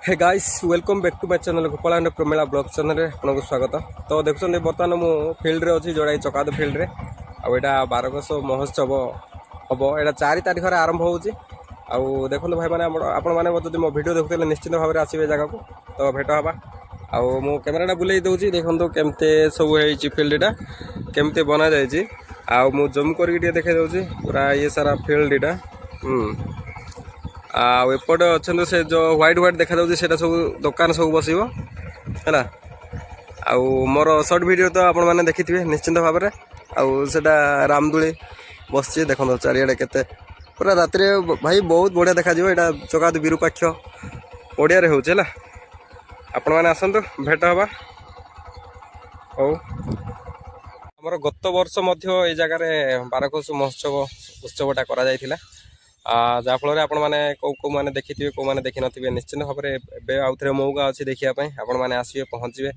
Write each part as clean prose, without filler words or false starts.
Hey guys welcome back to my channel Gopal Pramela blog channel आपको स्वागत। तो देखते बर्तमान मु फील्ड रे अच्छी जोड़ा चकाद फील्ड रे आईटा बारकस महोत्सव हम यहाँ 4 तारिख आरंभ हो देखो भाई मैंने आपण मैंने मो भिड देखुते निश्चित भाव में आसवे जगह को तो भेट हाँ आउ मु कैमेराटा बुले दूसरी देखो केमते सब है फील्डटा केमते बना जाए आउ जूम करके देखे दूसरी पूरा ये सारा फील्डटा एपटे अच्छा से जो व्हाइट व्हाइट देखा जाता सब दुकान सब बस है आउ मोर सर्ट वीडियो तो आपण मैंने देखी थे निश्चिंत भाव में आउटा रामदोली बस देखो चारिड़े के पूरा रात भाई बहुत बढ़िया देखा यहाँ चकाद विरूपाक्ष ओडिया होगा आपण मैंने आसतु भेट हवा हो आमर गत वर्ष ये जगार बारकस महोत्सव उत्सवटा करा जहाँफल आपण मैंने कौ मैंने देखी थे कौ मैंने देखी नथिबे निश्चित भाव में आउ थे मौका अच्छी देखापी आपण मैंने आसवे पहुँचे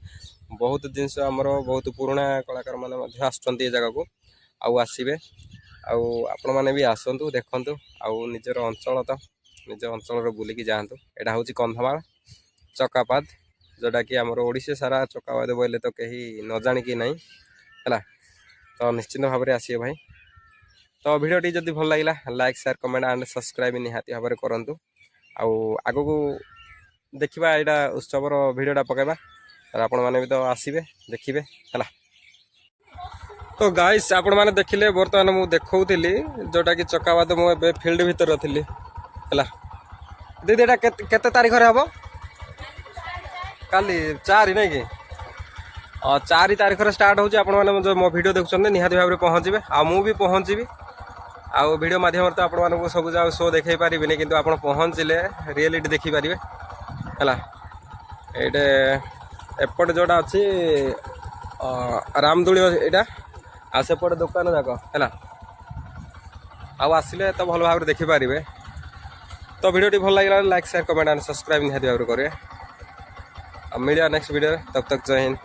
बहुत जिनस आमर बहुत पुराणा कलाकार मैंने आसुँच जगह को आसवे आपण मैंने भी आसतु देखु आउ निजर अंचल तो निज अंचल बुलिकी जातु यहाँ हूँ कंधमाल चकापाद जोटा कि आमर ओडिशा सारा चकापाद बोले तो कहीं न जाणिकी ना है तो निश्चित भाव में आसवे भाई। तो भिडियोटी जदि भल लगे like share comment and subscribe निहाती भाव में करूँ आगू को देखा यहाँ उत्सवर भिडियोटा पकेबा आपण मैंने भी तो आसवे देखिए है। तो गाइस आपण मैंने देखिले बर्तमान मुझे देखौली जोटा कि चकाबाद मुझे फील्ड भितर थी है दीदी एटा केते तारीख हम काली 4 नहीं कि 4 तारीख स्टार्ट होची आपण माने जो मो वीडियो देखुछन निहाती भाव में पहुँचे आ मु भी पहुँची आउ वीडियो माध्यम तो आपण मानक सब जा शो देखई पारिबिनी किंतु आपण पहुँचले रियलिटी देखि पारिबे है ये एपटे जोटा अच्छी रामदोली यहाँ आ सेपटे दुकान जाक है आसिले तो भल भाव में देखिपारे। तो वीडियो भल लगे like share comment and subscribe निहाती भाव में करेंगे मिलिया नेक्स्ट वीडियो तब तक जय हिंद।